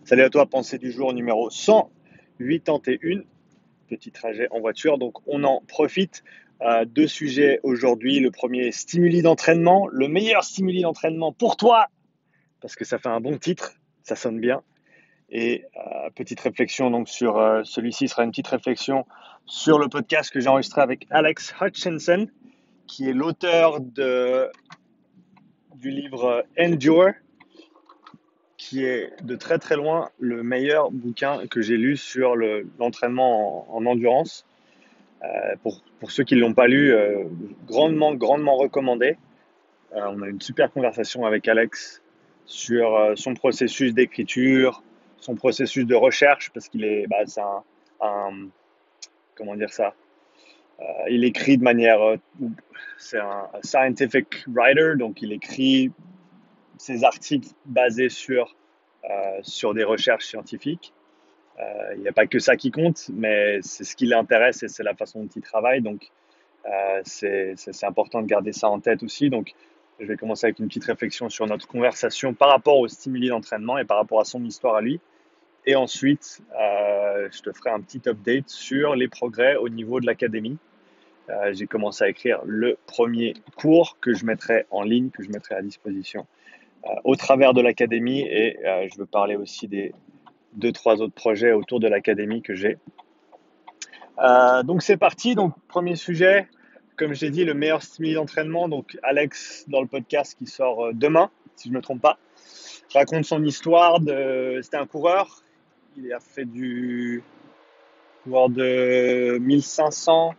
Salut à toi, pensée du jour numéro 181, petit trajet en voiture, donc on en profite. Deux sujets aujourd'hui. Le premier, stimuli d'entraînement, le meilleur stimuli d'entraînement pour toi, parce que ça fait un bon titre, ça sonne bien. Et petite réflexion donc sur celui-ci sera une petite réflexion sur le podcast que j'ai enregistré avec Alex Hutchinson, qui est l'auteur du livre Endure, qui est de très très loin le meilleur bouquin que j'ai lu sur l'entraînement en endurance. Pour ceux qui ne l'ont pas lu, grandement recommandé. On a une super conversation avec Alex sur son processus d'écriture, son processus de recherche, parce qu'il est, c'est comment dire ça, il écrit de manière, c'est un scientific writer, donc il écrit ses articles basés sur des recherches scientifiques. Il n'y a pas que ça qui compte, mais c'est ce qui l'intéresse et c'est la façon dont il travaille. Donc, c'est important de garder ça en tête aussi. Donc, je vais commencer avec une petite réflexion sur notre conversation par rapport aux stimuli d'entraînement et par rapport à son histoire à lui. Et ensuite, je te ferai un petit update sur les progrès au niveau de l'académie. J'ai commencé à écrire le premier cours que je mettrai en ligne, que je mettrai à disposition au travers de l'académie. Et je veux parler aussi des 2-3 autres projets autour de l'académie que j'ai. Donc c'est parti. Donc premier sujet, comme j'ai dit, le meilleur stimuli d'entraînement. Donc Alex dans le podcast qui sort demain, si je ne me trompe pas, raconte son histoire. C'était un coureur. Il a fait du coureur de 1500,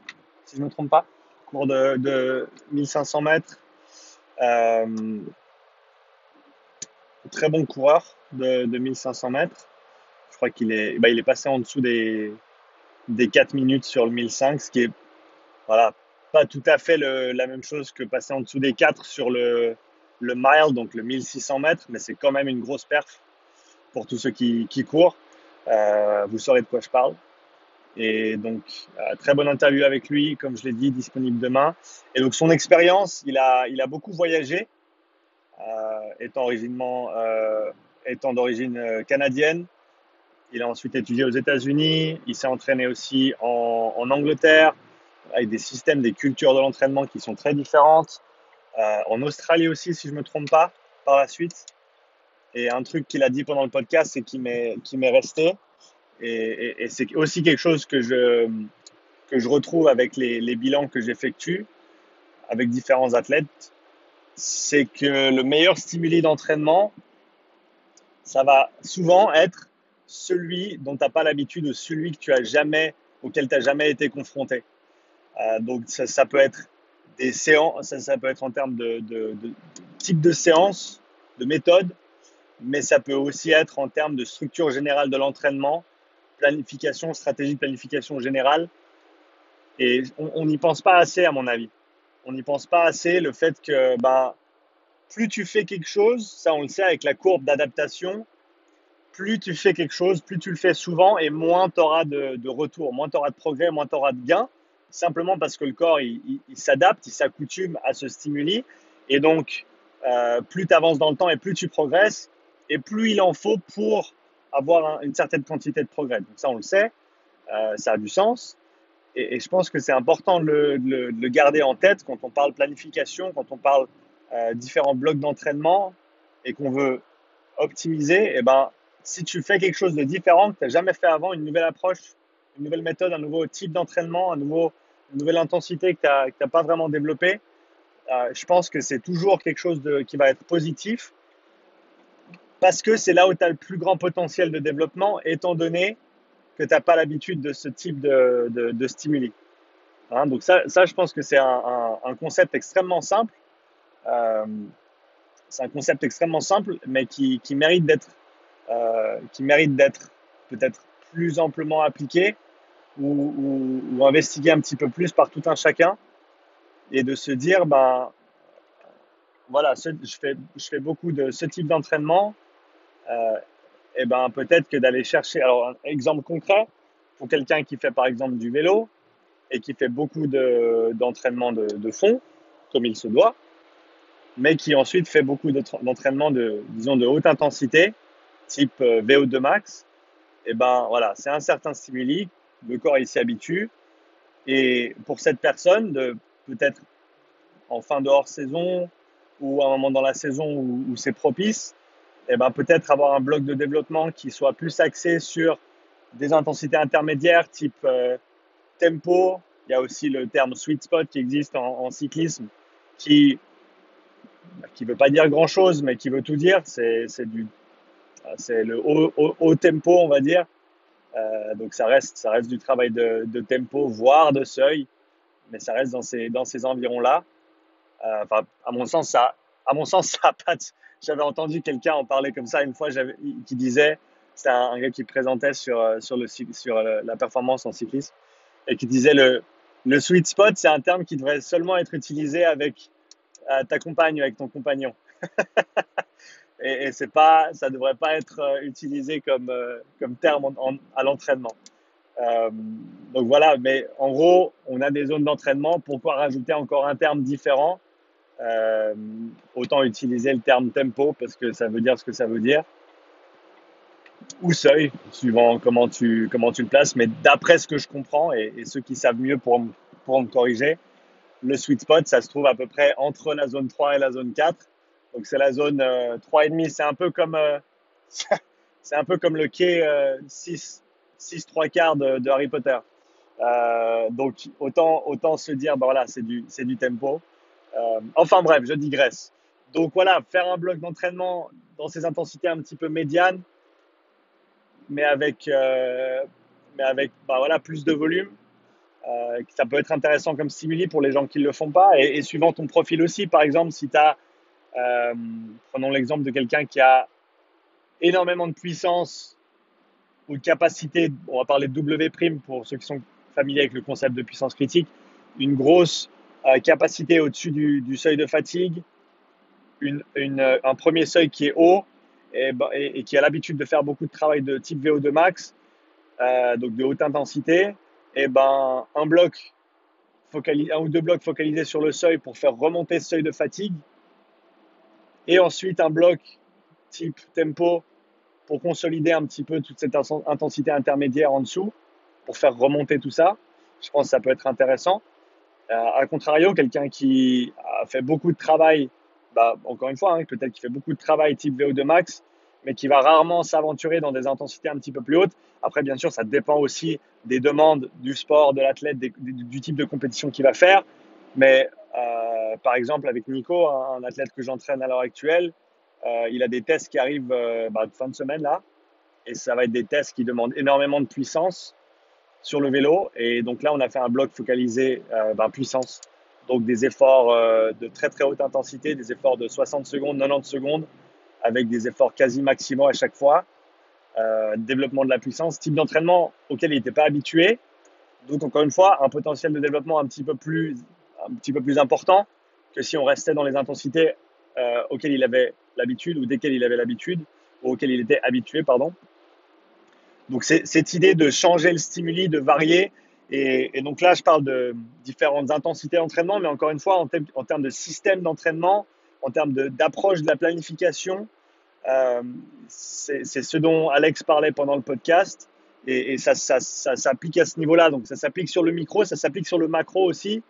si je ne me trompe pas, cours de 1500 mètres. Euh, Très bon coureur de 1500 mètres. Je crois il est passé en dessous des 4 minutes sur le 1005, ce qui est voilà, pas tout à fait la même chose que passer en dessous des 4 sur le mile, donc le 1600 mètres, mais c'est quand même une grosse perf pour tous ceux qui courent. Vous saurez de quoi je parle. Et donc, très bonne interview avec lui, comme je l'ai dit, disponible demain. Et donc, son expérience, il a beaucoup voyagé, étant d'origine canadienne. Il a ensuite étudié aux États-Unis. Il s'est entraîné aussi en Angleterre, avec des systèmes, des cultures de l'entraînement qui sont très différentes. En Australie aussi, si je ne me trompe pas, par la suite. Et un truc qu'il a dit pendant le podcast, c'est qu'il m'est resté. Et c'est aussi quelque chose que je retrouve avec les bilans que j'effectue avec différents athlètes. C'est que le meilleur stimuli d'entraînement, ça va souvent être celui dont tu n'as pas l'habitude ou celui auquel tu n'as jamais été confronté. Donc ça peut être des séances, ça peut être en termes de type de séance, de méthode, mais ça peut aussi être en termes de structure générale de l'entraînement, planification, stratégie de planification générale. Et on n'y pense pas assez, à mon avis. On n'y pense pas assez, le fait que plus tu fais quelque chose, ça on le sait avec la courbe d'adaptation, plus tu fais quelque chose, plus tu le fais souvent et moins tu auras de retour, moins tu auras de progrès, moins tu auras de gains, simplement parce que le corps il s'adapte, il s'accoutume à ce stimuli. Et donc, plus tu avances dans le temps et plus tu progresses, et plus il en faut pour avoir une certaine quantité de progrès. Donc ça, on le sait, ça a du sens. Et je pense que c'est important de le garder en tête quand on parle planification, quand on parle différents blocs d'entraînement et qu'on veut optimiser. Et si tu fais quelque chose de différent que tu n'as jamais fait avant, une nouvelle approche, une nouvelle méthode, un nouveau type d'entraînement, une nouvelle intensité que tu n'as pas vraiment développée, je pense que c'est toujours quelque chose qui va être positif parce que c'est là où tu as le plus grand potentiel de développement, étant donné que tu n'as pas l'habitude de ce type de stimuli. Hein, donc ça, je pense que c'est un concept extrêmement simple. Euh, c'est un concept extrêmement simple, mais qui mérite d'être peut-être plus amplement appliqué ou investigué un petit peu plus par tout un chacun et de se dire, voilà, je fais beaucoup de ce type d'entraînement. Euh, et peut-être que d'aller chercher. Alors, un exemple concret, pour quelqu'un qui fait par exemple du vélo et qui fait beaucoup d'entraînement de fond, comme il se doit, mais qui ensuite fait beaucoup d'entraînement disons, de haute intensité, type VO2 max, et ben voilà, c'est un certain stimuli, le corps il s'y habitue. Et pour cette personne, de peut-être en fin de hors-saison ou à un moment dans la saison où c'est propice, et ben peut-être avoir un bloc de développement qui soit plus axé sur des intensités intermédiaires type tempo. Il y a aussi le terme sweet spot qui existe en cyclisme, qui qui veut pas dire grand-chose, mais qui veut tout dire. C'est le haut tempo, on va dire. Donc ça reste du travail de tempo, voire de seuil, mais ça reste dans ces environs-là. Enfin, à mon sens, ça a pas. J'avais entendu quelqu'un en parler comme ça une fois, qui disait, c'était un gars qui présentait sur la performance en cyclisme, et qui disait le sweet spot, c'est un terme qui devrait seulement être utilisé avec ta compagne, avec ton compagnon. Et c'est pas, ça devrait pas être utilisé comme terme à l'entraînement. Euh, donc voilà, mais en gros, on a des zones d'entraînement. Pourquoi rajouter encore un terme différent? Euh, Autant utiliser le terme tempo parce que ça veut dire ce que ça veut dire, ou seuil, suivant comment tu le places. Mais d'après ce que je comprends, et ceux qui savent mieux pour me corriger, le sweet spot, ça se trouve à peu près entre la zone 3 et la zone 4. Donc c'est la zone 3,5. C'est un peu comme le quai 6 3 quarts de Harry Potter. Donc autant se dire, bah voilà, c'est du tempo. Enfin bref, je digresse. Donc voilà, faire un bloc d'entraînement dans ces intensités un petit peu médianes, mais avec bah voilà, plus de volume. Ça peut être intéressant comme stimuli pour les gens qui ne le font pas. Et suivant ton profil aussi, par exemple, si tu as, prenons l'exemple de quelqu'un qui a énormément de puissance ou de capacité, on va parler de W' pour ceux qui sont familiers avec le concept de puissance critique, une grosse capacité au-dessus du seuil de fatigue, un premier seuil qui est haut et qui a l'habitude de faire beaucoup de travail de type VO2 max, donc de haute intensité, et ben un ou deux blocs focalisés sur le seuil pour faire remonter ce seuil de fatigue, et ensuite un bloc type tempo pour consolider un petit peu toute cette intensité intermédiaire en dessous, pour faire remonter tout ça. Je pense que ça peut être intéressant. À contrario, quelqu'un qui a fait beaucoup de travail, bah, encore une fois, hein, peut-être qu'il fait beaucoup de travail type VO2 max, mais qui va rarement s'aventurer dans des intensités un petit peu plus hautes. Après, bien sûr, ça dépend aussi des demandes du sport, de l'athlète, du type de compétition qu'il va faire. Mais par exemple, avec Nico, un athlète que j'entraîne à l'heure actuelle, il a des tests qui arrivent fin de semaine là, et ça va être des tests qui demandent énormément de puissance sur le vélo. Et donc là, on a fait un bloc focalisé puissance. Donc des efforts de très très haute intensité, des efforts de 60 secondes, 90 secondes, avec des efforts quasi maximaux à chaque fois. Développement de la puissance, type d'entraînement auquel il n'était pas habitué. Donc encore une fois, un potentiel de développement un petit peu plus important que si on restait dans les intensités auxquelles il avait l'habitude ou desquelles il avait l'habitude ou auxquelles il était habitué, pardon. Donc c'est cette idée de changer le stimuli, de varier. Et donc là, je parle de différentes intensités d'entraînement, mais encore une fois, en termes de système d'entraînement, en termes d'approche de la planification, euh, c'est ce dont Alex parlait pendant le podcast. Et ça s'applique à ce niveau-là. Donc ça s'applique sur le micro, ça s'applique sur le macro aussi.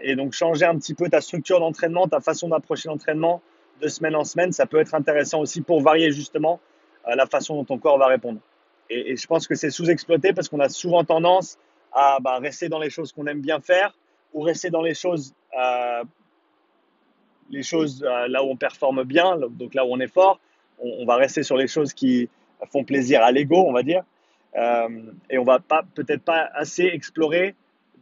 Et donc changer un petit peu ta structure d'entraînement, ta façon d'approcher l'entraînement de semaine en semaine, ça peut être intéressant aussi pour varier justement la façon dont ton corps va répondre. Et je pense que c'est sous-exploité parce qu'on a souvent tendance à rester dans les choses qu'on aime bien faire ou rester dans les choses là où on performe bien, donc là où on est fort. On va rester sur les choses qui font plaisir à l'ego, on va dire. Et on va peut-être pas assez explorer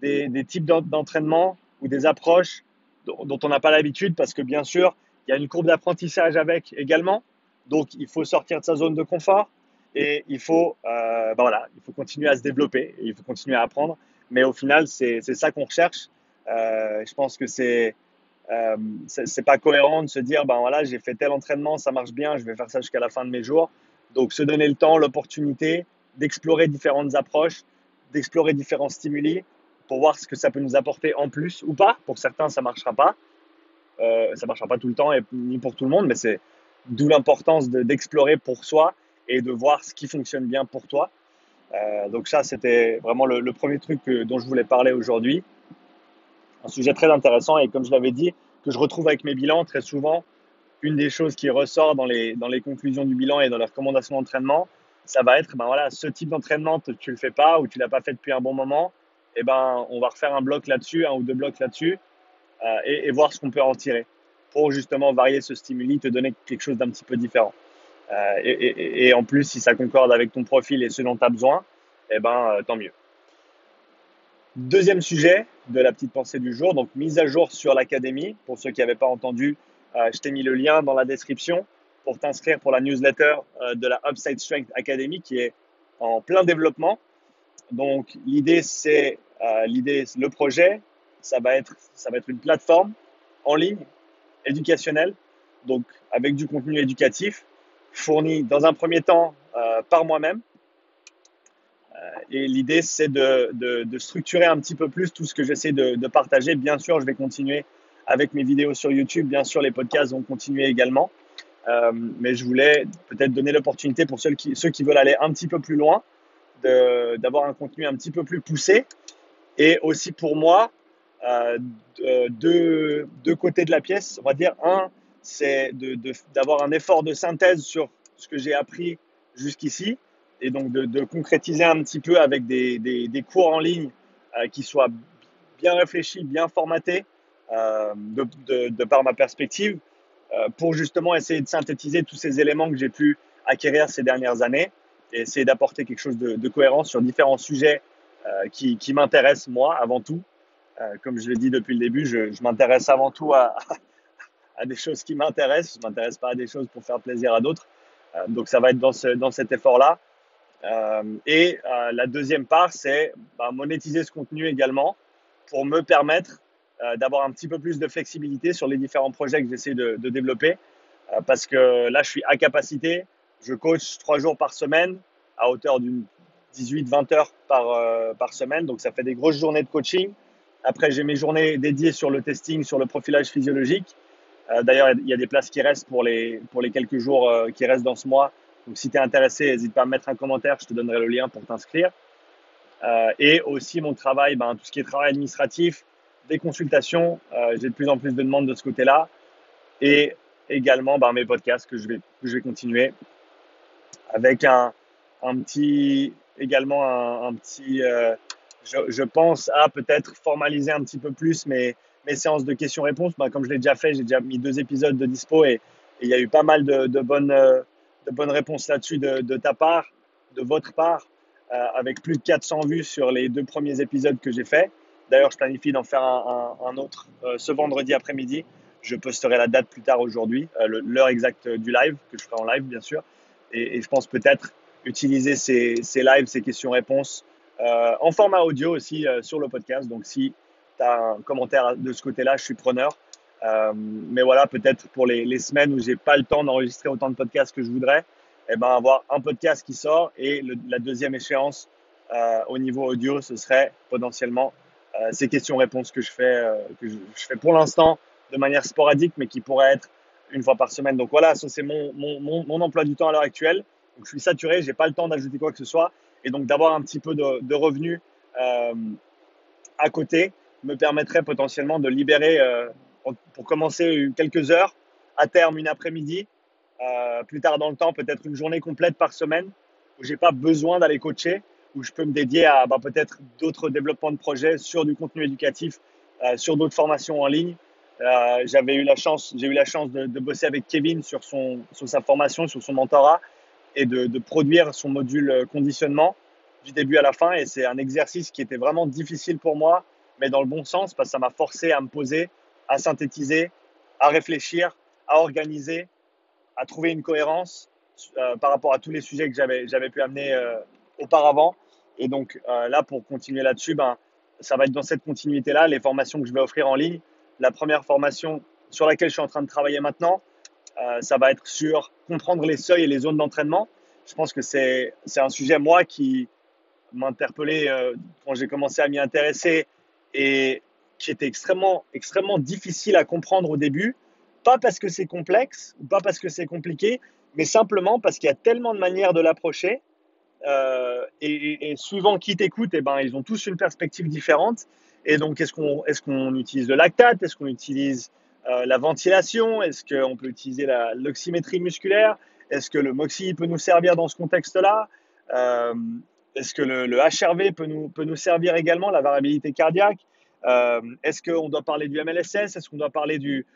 des types d'entraînement ou des approches dont on n'a pas l'habitude parce que bien sûr, il y a une courbe d'apprentissage avec également. Donc, il faut sortir de sa zone de confort et il faut continuer à se développer et il faut continuer à apprendre. Mais au final, c'est ça qu'on recherche. Je pense que c'est pas cohérent de se dire ben voilà, j'ai fait tel entraînement, ça marche bien, je vais faire ça jusqu'à la fin de mes jours. Donc se donner le temps, l'opportunité d'explorer différentes approches, d'explorer différents stimuli pour voir ce que ça peut nous apporter en plus ou pas. Pour certains, ça marchera pas. Ça marchera pas tout le temps et ni pour tout le monde, mais c'est d'où l'importance d'explorer pour soi et de voir ce qui fonctionne bien pour toi. Donc ça, c'était vraiment le premier truc dont je voulais parler aujourd'hui. Un sujet très intéressant et comme je l'avais dit, que je retrouve avec mes bilans très souvent, une des choses qui ressort dans les conclusions du bilan et dans les recommandations d'entraînement, ça va être, ben voilà, ce type d'entraînement, tu le fais pas ou tu l'as pas fait depuis un bon moment, et ben, on va refaire un bloc là-dessus, un ou deux blocs là-dessus, et voir ce qu'on peut en tirer pour justement varier ce stimuli, te donner quelque chose d'un petit peu différent. Et en plus, si ça concorde avec ton profil et ce dont tu as besoin, eh ben, tant mieux. Deuxième sujet de la petite pensée du jour, donc mise à jour sur l'académie. Pour ceux qui n'avaient pas entendu, je t'ai mis le lien dans la description pour t'inscrire pour la newsletter de la Upside Strength Academy qui est en plein développement. Donc le projet, ça va être une plateforme en ligne éducationnelle, donc avec du contenu éducatif fourni dans un premier temps par moi-même. Et l'idée, c'est de structurer un petit peu plus tout ce que j'essaie de partager. Bien sûr, je vais continuer avec mes vidéos sur YouTube. Bien sûr, les podcasts vont continuer également. Mais je voulais peut-être donner l'opportunité pour ceux qui veulent aller un petit peu plus loin, d'avoir un contenu un petit peu plus poussé. Et aussi pour moi, deux côtés de la pièce, on va dire. Un, c'est d'avoir un effort de synthèse sur ce que j'ai appris jusqu'ici et donc de concrétiser un petit peu avec des cours en ligne qui soient bien réfléchis, bien formatés de par ma perspective pour justement essayer de synthétiser tous ces éléments que j'ai pu acquérir ces dernières années et essayer d'apporter quelque chose de cohérent sur différents sujets qui m'intéressent moi avant tout. Comme je l'ai dit depuis le début, je m'intéresse avant tout à des choses qui m'intéressent. Je ne m'intéresse pas à des choses pour faire plaisir à d'autres. Donc ça va être dans cet effort-là. La deuxième part, c'est monétiser ce contenu également pour me permettre d'avoir un petit peu plus de flexibilité sur les différents projets que j'essaie de développer. Parce que là, je suis à capacité. Je coach 3 jours par semaine à hauteur d'une 18-20 heures par semaine. Donc, ça fait des grosses journées de coaching. Après, j'ai mes journées dédiées sur le testing, sur le profilage physiologique. D'ailleurs, il y a des places qui restent pour les quelques jours qui restent dans ce mois. Donc, si tu es intéressé, n'hésite pas à mettre un commentaire. Je te donnerai le lien pour t'inscrire. Et aussi, mon travail, tout ce qui est travail administratif, des consultations. J'ai de plus en plus de demandes de ce côté-là. Et également mes podcasts que je vais continuer avec un petit, également un petit, je pense à peut-être formaliser un petit peu plus mes séances de questions-réponses. Comme je l'ai déjà fait, j'ai déjà mis 2 épisodes de dispo et il y a eu pas mal de bonnes réponses là-dessus de ta part, de votre part, avec plus de 400 vues sur les 2 premiers épisodes que j'ai fait. D'ailleurs, je planifie d'en faire un autre ce vendredi après-midi. Je posterai la date plus tard aujourd'hui, l'heure exacte du live, que je ferai en live, bien sûr. Et je pense peut-être utiliser ces lives, ces questions-réponses en format audio aussi sur le podcast. Donc, si tu as un commentaire de ce côté-là, je suis preneur. Mais voilà, peut-être pour les semaines où j'ai pas le temps d'enregistrer autant de podcasts que je voudrais, avoir un podcast qui sort et la deuxième échéance au niveau audio, ce serait potentiellement ces questions-réponses que je fais pour l'instant de manière sporadique, mais qui pourrait être une fois par semaine. Donc voilà, ça c'est mon emploi du temps à l'heure actuelle. Donc je suis saturé, j'ai pas le temps d'ajouter quoi que ce soit, et donc d'avoir un petit peu de revenus à côté me permettrait potentiellement de libérer pour commencer quelques heures, à terme une après-midi, plus tard dans le temps peut-être une journée complète par semaine où j'ai pas besoin d'aller coacher, où je peux me dédier à peut-être d'autres développements de projets sur du contenu éducatif, sur d'autres formations en ligne. J'ai eu la chance de bosser avec Kevin sur sa formation, sur son mentorat et de produire son module conditionnement du début à la fin. Et c'est un exercice qui était vraiment difficile pour moi, mais dans le bon sens, parce que ça m'a forcé à me poser, à synthétiser, à réfléchir, à organiser, à trouver une cohérence par rapport à tous les sujets que j'avais pu amener auparavant. Et donc là, pour continuer là-dessus, ça va être dans cette continuité-là, les formations que je vais offrir en ligne. La première formation sur laquelle je suis en train de travailler maintenant, ça va être sur comprendre les seuils et les zones d'entraînement. Je pense que c'est un sujet, moi, qui m'interpellait quand j'ai commencé à m'y intéresser et qui était extrêmement, extrêmement difficile à comprendre au début. Pas parce que c'est complexe ou pas parce que c'est compliqué, mais simplement parce qu'il y a tellement de manières de l'approcher et suivant qui t'écoute, eh ben, ils ont tous une perspective différente. Et donc, est-ce qu'on utilise le lactate? Est-ce qu'on utilise la ventilation? Est-ce qu'on peut utiliser l'oxymétrie musculaire? Est-ce que le MOXIE peut nous servir dans ce contexte-là? Euh, Est-ce que le HRV peut nous servir également, la variabilité cardiaque? Est-ce qu'on doit parler du MLSS? Est-ce qu'on doit parler du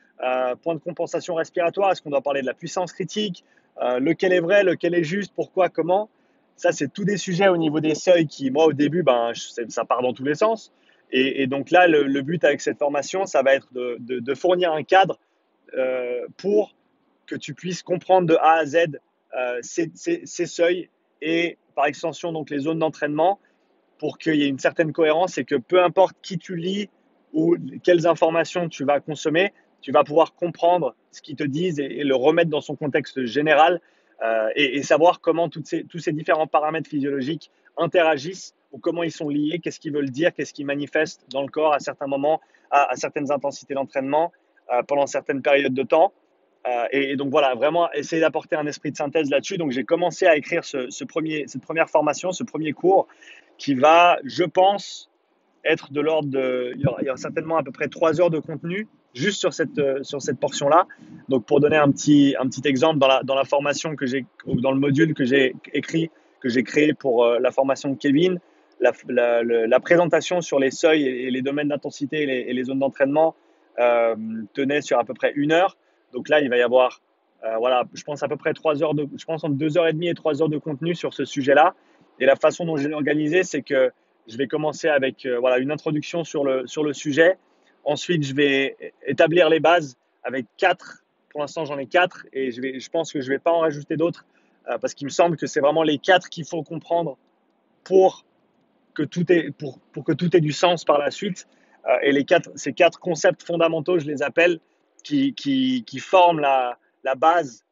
point de compensation respiratoire? Est-ce qu'on doit parler de la puissance critique? Lequel est vrai? Lequel est juste? Pourquoi? Comment? Ça, c'est tous des sujets au niveau des seuils qui, moi, au début, ça part dans tous les sens. Et donc là, le but avec cette formation, ça va être de fournir un cadre pour que tu puisses comprendre de A à Z ces seuils et par extension donc les zones d'entraînement pour qu'il y ait une certaine cohérence et que peu importe qui tu lis ou quelles informations tu vas consommer, tu vas pouvoir comprendre ce qu'ils te disent et le remettre dans son contexte général et savoir comment tous ces différents paramètres physiologiques interagissent ou comment ils sont liés, qu'est-ce qu'ils veulent dire, qu'est-ce qu'ils manifestent dans le corps à certains moments, à certaines intensités d'entraînement, pendant certaines périodes de temps. Et donc voilà, vraiment essayer d'apporter un esprit de synthèse là-dessus. Donc j'ai commencé à écrire cette première formation, ce premier cours qui va, je pense, être de l'ordre de. Il y aura certainement à peu près 3 heures de contenu juste sur cette portion-là. Donc pour donner un petit exemple, dans la formation ou dans le module que j'ai écrit, que j'ai créé pour la formation de Kevin, la présentation sur les seuils et les domaines d'intensité et les zones d'entraînement tenait sur à peu près 1 heure. Donc là, il va y avoir, voilà, je pense à peu près 3 heures je pense entre 2 heures et demie et 3 heures de contenu sur ce sujet-là. Et la façon dont je l'ai organisé, c'est que je vais commencer avec voilà, une introduction sur le sujet. Ensuite, je vais établir les bases avec 4. Pour l'instant, j'en ai 4 et je pense que je ne vais pas en rajouter d'autres parce qu'il me semble que c'est vraiment les 4 qu'il faut comprendre pour que tout ait du sens par la suite. Et ces 4 concepts fondamentaux, je les appelle, qui forment la base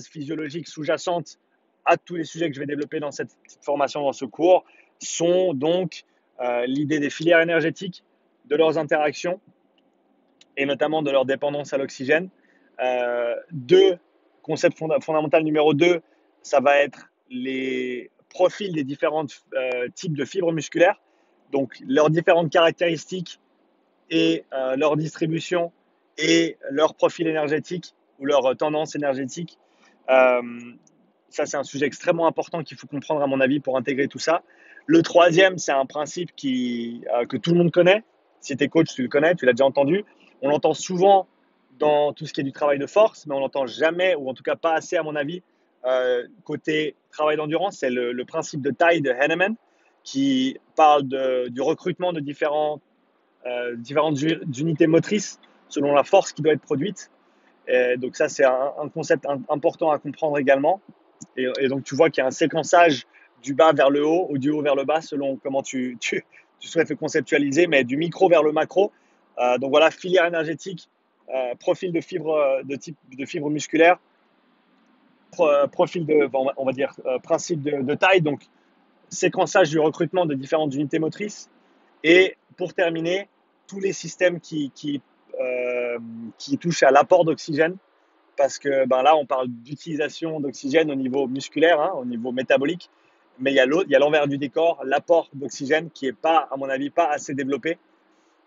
physiologique sous-jacente à tous les sujets que je vais développer dans cette formation, dans ce cours, sont donc l'idée des filières énergétiques, de leurs interactions et notamment de leur dépendance à l'oxygène. Deux, concept fondamental numéro 2, ça va être les profils des différents types de fibres musculaires, donc leurs différentes caractéristiques et leur distribution et leur profil énergétique ou leur tendance énergétique. Euh, Ça, c'est un sujet extrêmement important qu'il faut comprendre, à mon avis, pour intégrer tout ça. Le troisième, c'est un principe que tout le monde connaît. Si tu es coach, tu le connais, tu l'as déjà entendu. On l'entend souvent dans tout ce qui est du travail de force, mais on l'entend jamais, ou en tout cas pas assez, à mon avis, côté travail d'endurance. C'est le principe de taille de Henneman, qui parle du recrutement de différentes unités motrices selon la force qui doit être produite. Et donc ça, c'est un concept important à comprendre également. Et donc, tu vois qu'il y a un séquençage du bas vers le haut ou du haut vers le bas selon comment tu souhaites le conceptualiser, mais du micro vers le macro. Donc voilà, filière énergétique, profil de fibre, de type de fibre musculaire, profil on va dire, principe de taille, donc séquençage du recrutement de différentes unités motrices. Et pour terminer, tous les systèmes qui touchent à l'apport d'oxygène, parce que là, on parle d'utilisation d'oxygène au niveau musculaire, hein, au niveau métabolique, mais il y a l'envers du décor, l'apport d'oxygène qui n'est pas, à mon avis, pas assez développé.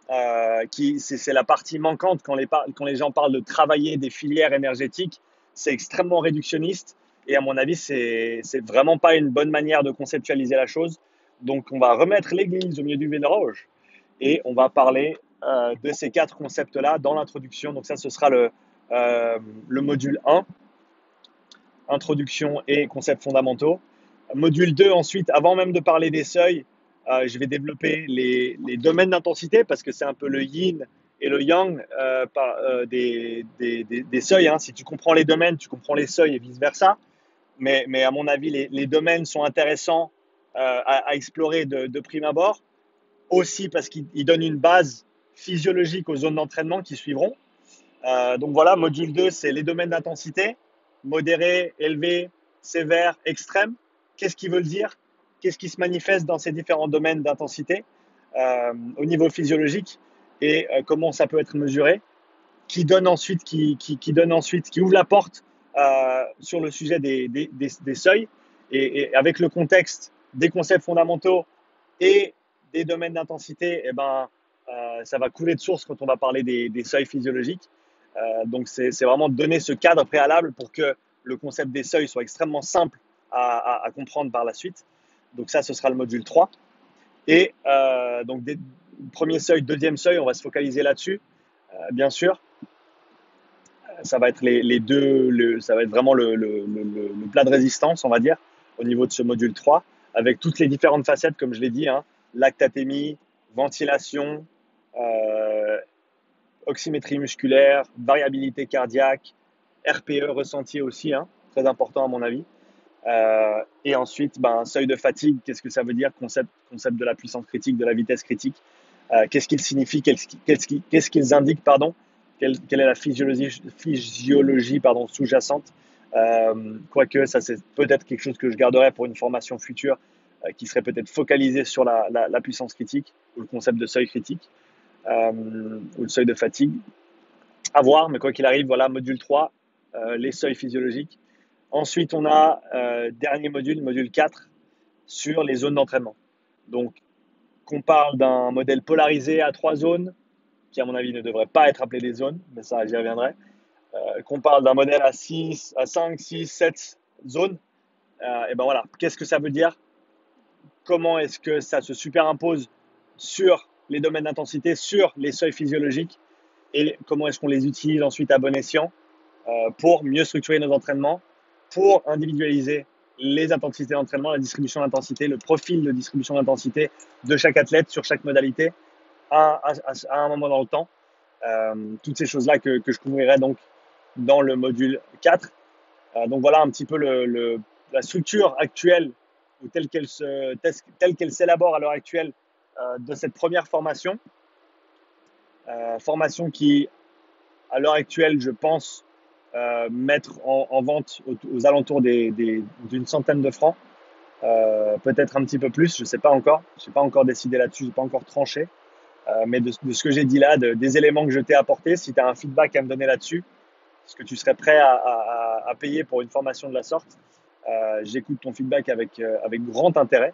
C'est la partie manquante quand les gens parlent de travailler des filières énergétiques. C'est extrêmement réductionniste et à mon avis, c'est vraiment pas une bonne manière de conceptualiser la chose. Donc, on va remettre l'église au milieu du village et on va parler de ces 4 concepts-là dans l'introduction. Donc ça, ce sera le module 1, introduction et concepts fondamentaux. Module 2, ensuite, avant même de parler des seuils, je vais développer les domaines d'intensité parce que c'est un peu le yin et le yang des seuils. Hein. Si tu comprends les domaines, tu comprends les seuils et vice-versa. Mais à mon avis, les domaines sont intéressants à explorer de prime abord, aussi parce qu'ils donnent une base physiologique aux zones d'entraînement qui suivront. Donc voilà, module 2, c'est les domaines d'intensité, modéré, élevé, sévère, extrême. Qu'est-ce qu'ils veulent dire? Qu'est-ce qui se manifeste dans ces différents domaines d'intensité au niveau physiologique et comment ça peut être mesuré? Qui ouvre la porte sur le sujet des seuils et avec le contexte des concepts fondamentaux et des domaines d'intensité, eh ben, ça va couler de source quand on va parler des seuils physiologiques. Donc, c'est vraiment donner ce cadre préalable pour que le concept des seuils soit extrêmement simple à comprendre par la suite. Donc, ça, ce sera le module 3. Et donc, premier seuil, deuxième seuil, on va se focaliser là-dessus, bien sûr. Ça va être les deux, ça va être vraiment le plat de résistance, on va dire, au niveau de ce module 3, avec toutes les différentes facettes, comme je l'ai dit, hein, lactatémie, ventilation, euh, oxymétrie musculaire, variabilité cardiaque, RPE ressenti aussi, hein, très important à mon avis. Et ensuite, ben, seuil de fatigue, qu'est-ce que ça veut dire? Concept de la puissance critique, de la vitesse critique. Qu'est-ce qu'ils signifient? Qu'est-ce qu'ils indiquent? Pardon. Quelle est la physiologie pardon, sous-jacente? Quoique, ça c'est peut-être quelque chose que je garderai pour une formation future qui serait peut-être focalisée sur la puissance critique ou le concept de seuil critique ou le seuil de fatigue. À voir, mais quoi qu'il arrive, voilà, module 3, les seuils physiologiques. Ensuite, on a dernier module, module 4, sur les zones d'entraînement. Donc, qu'on parle d'un modèle polarisé à 3 zones, qui à mon avis ne devrait pas être appelé des zones, mais ça j'y reviendrai. Qu'on parle d'un modèle à 5, 6, 7 zones, et ben voilà, qu'est-ce que ça veut dire? Comment est-ce que ça se superimpose sur les domaines d'intensité, sur les seuils physiologiques, et comment est-ce qu'on les utilise ensuite à bon escient pour mieux structurer nos entraînements, pour individualiser les intensités d'entraînement, la distribution d'intensité, le profil de distribution d'intensité de chaque athlète sur chaque modalité à un moment dans le temps. Toutes ces choses-là que je couvrirai donc dans le module 4. Donc voilà un petit peu la structure actuelle ou telle qu'elle s'élabore à l'heure actuelle de cette première formation. Formation qui, à l'heure actuelle, je pense, mettre en vente aux alentours d'une centaine de francs, peut-être un petit peu plus, je ne sais pas encore. Je n'ai pas encore décidé là-dessus, je n'ai pas encore tranché. Mais de ce que j'ai dit là, des éléments que je t'ai apportés, si tu as un feedback à me donner là-dessus, est-ce que tu serais prêt à payer pour une formation de la sorte? J'écoute ton feedback avec grand intérêt,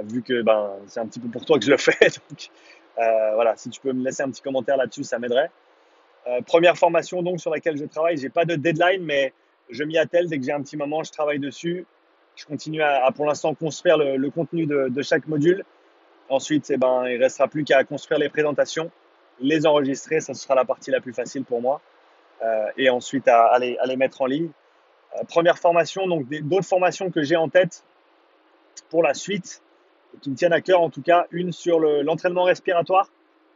vu que ben, c'est un petit peu pour toi que je le fais. Donc, voilà, si tu peux me laisser un petit commentaire là-dessus, ça m'aiderait. Première formation donc sur laquelle je travaille, j'ai pas de deadline, mais je m'y attelle dès que j'ai un petit moment, je travaille dessus. Je continue à pour l'instant construire le contenu de chaque module. Ensuite, eh ben, il restera plus qu'à construire les présentations, les enregistrer, ça sera la partie la plus facile pour moi. Et ensuite à les mettre en ligne. Première formation, donc d'autres formations que j'ai en tête pour la suite, qui me tiennent à cœur en tout cas, une sur l'entraînement respiratoire.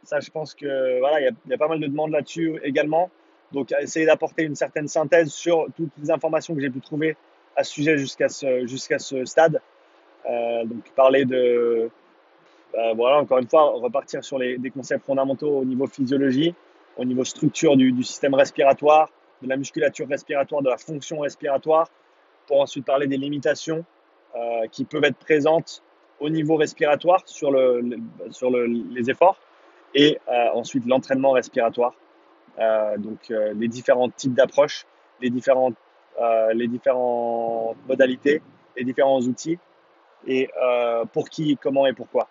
Ça, je pense que voilà, il y a pas mal de demandes là-dessus également. Donc, essayer d'apporter une certaine synthèse sur toutes les informations que j'ai pu trouver à ce sujet jusqu'à ce stade. Donc, parler de, voilà, encore une fois, repartir sur des concepts fondamentaux au niveau physiologie, au niveau structure du système respiratoire, de la musculature respiratoire, de la fonction respiratoire, pour ensuite parler des limitations qui peuvent être présentes au niveau respiratoire sur les efforts, et ensuite l'entraînement respiratoire. Donc les différents types d'approches, les différentes modalités, les différents outils, et pour qui, comment et pourquoi.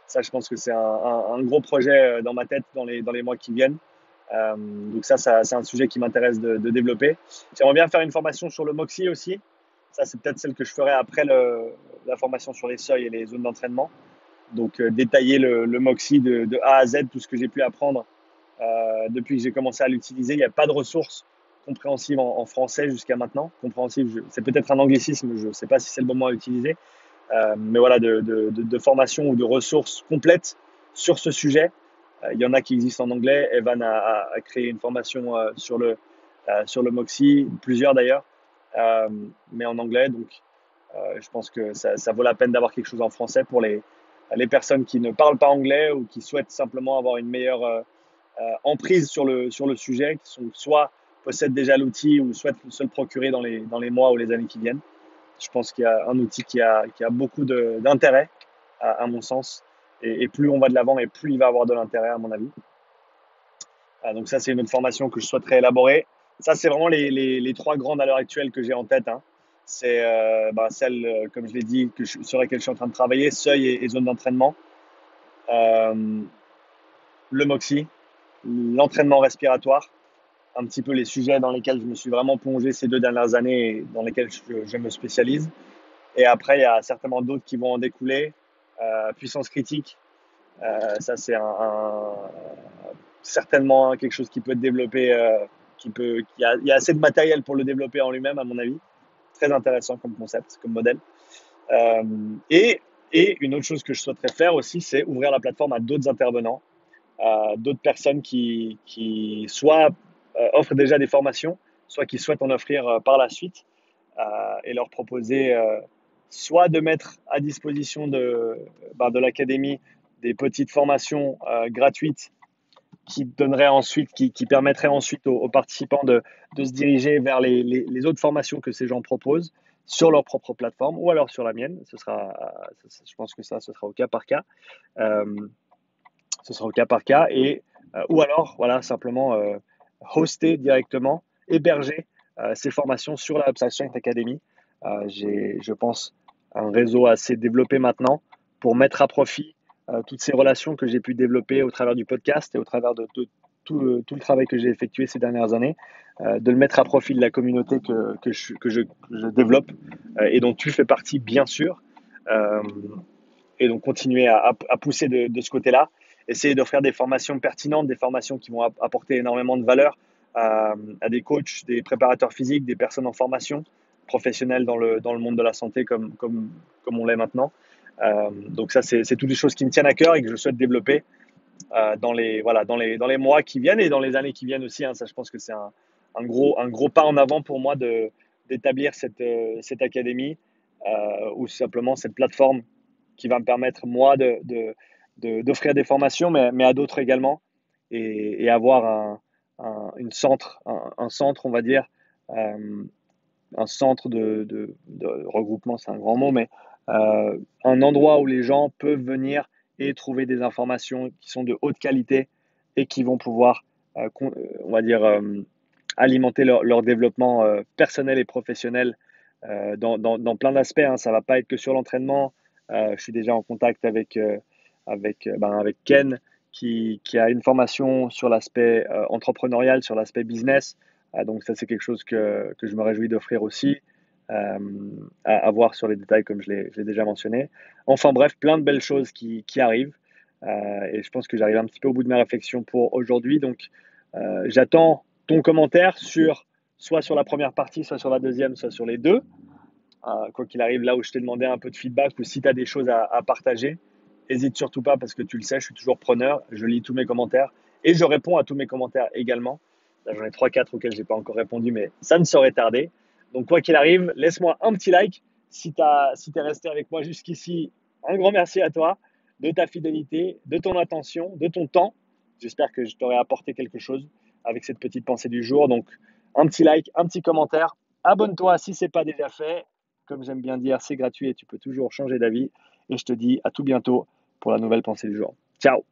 Ça, je pense que c'est un gros projet dans ma tête dans les mois qui viennent. Donc ça c'est un sujet qui m'intéresse de développer. J'aimerais bien faire une formation sur le MOXIE aussi. Ça, c'est peut-être celle que je ferai après la formation sur les seuils et les zones d'entraînement. Donc détailler le MOXIE de A à Z, tout ce que j'ai pu apprendre depuis que j'ai commencé à l'utiliser. Il n'y a pas de ressources compréhensibles en français jusqu'à maintenant. Compréhensible, c'est peut-être un anglicisme, je ne sais pas si c'est le bon mot à utiliser. Mais voilà, de formation ou de ressources complètes sur ce sujet. Il y en a qui existent en anglais. Evan a créé une formation sur le MOXIE, plusieurs d'ailleurs, mais en anglais. Donc, je pense que ça vaut la peine d'avoir quelque chose en français pour les personnes qui ne parlent pas anglais ou qui souhaitent simplement avoir une meilleure emprise sur le sujet, qui sont soit possèdent déjà l'outil ou souhaitent se le procurer dans les mois ou les années qui viennent. Je pense qu'il y a un outil qui a beaucoup d'intérêt, à mon sens. Et plus on va de l'avant, et plus il va avoir de l'intérêt, à mon avis. Donc ça, c'est une autre formation que je souhaiterais élaborer. Ça, c'est vraiment les trois grandes à l'heure actuelle que j'ai en tête, hein. C'est celle, comme je l'ai dit, sur laquelle je suis en train de travailler, seuil et zone d'entraînement, euh, le MOXIE, l'entraînement respiratoire, un petit peu les sujets dans lesquels je me suis vraiment plongé ces 2 dernières années et dans lesquels je me spécialise. Et après, il y a certainement d'autres qui vont en découler. Puissance critique, ça c'est certainement quelque chose qui peut être développé, il y a assez de matériel pour le développer en lui-même, à mon avis. Très intéressant comme concept, comme modèle. Euh, et, et une autre chose que je souhaiterais faire aussi, c'est ouvrir la plateforme à d'autres intervenants, à d'autres personnes qui soit offrent déjà des formations, soit qui souhaitent en offrir par la suite, et leur proposer soit de mettre à disposition de l'académie des petites formations gratuites qui permettraient ensuite aux participants de se diriger vers les autres formations que ces gens proposent sur leur propre plateforme ou alors sur la mienne. Je pense que ça, ce sera au cas par cas. Euh, Ce sera au cas par cas. Ou alors, voilà, simplement hoster directement, héberger ces formations sur la Upside Strength Academy. J'ai, je pense, un réseau assez développé maintenant pour mettre à profit toutes ces relations que j'ai pu développer au travers du podcast et au travers de tout le travail que j'ai effectué ces dernières années, de le mettre à profit de la communauté que je développe et dont tu fais partie, bien sûr. Euh, et donc continuer à pousser de ce côté-là, essayer d'offrir des formations pertinentes, des formations qui vont apporter énormément de valeur à des coachs, des préparateurs physiques, des personnes en formation professionnelles dans le monde de la santé comme on l'est maintenant. Donc ça, c'est toutes des choses qui me tiennent à cœur et que je souhaite développer dans les mois qui viennent et dans les années qui viennent aussi, hein. Ça, je pense que c'est un gros pas en avant pour moi d'établir cette académie ou simplement cette plateforme qui va me permettre, moi, d'offrir des formations, mais à d'autres également, et avoir un centre, on va dire, euh, un centre de regroupement, c'est un grand mot, mais un endroit où les gens peuvent venir et trouver des informations qui sont de haute qualité et qui vont pouvoir, on va dire, alimenter leur développement personnel et professionnel dans plein d'aspects, hein. Ça ne va pas être que sur l'entraînement. Je suis déjà en contact avec Ken qui a une formation sur l'aspect entrepreneurial, sur l'aspect business. Donc ça, c'est quelque chose que je me réjouis d'offrir aussi, euh, à voir sur les détails comme je l'ai déjà mentionné. Enfin bref, plein de belles choses qui arrivent. Et je pense que j'arrive un petit peu au bout de ma réflexion pour aujourd'hui. Donc j'attends ton commentaire soit sur la première partie, soit sur la deuxième, soit sur les deux. Quoi qu'il arrive, là où je t'ai demandé un peu de feedback ou si tu as des choses à partager, n'hésite surtout pas parce que tu le sais, je suis toujours preneur, je lis tous mes commentaires et je réponds à tous mes commentaires également. Là, j'en ai 3-4 auxquels je n'ai pas encore répondu, mais ça ne saurait tarder. Donc, quoi qu'il arrive, laisse-moi un petit like si tu es resté avec moi jusqu'ici. Un grand merci à toi de ta fidélité, de ton attention, de ton temps. J'espère que je t'aurai apporté quelque chose avec cette petite pensée du jour. Donc, un petit like, un petit commentaire. Abonne-toi si ce n'est pas déjà fait. Comme j'aime bien dire, c'est gratuit et tu peux toujours changer d'avis. Et je te dis à tout bientôt pour la nouvelle pensée du jour. Ciao!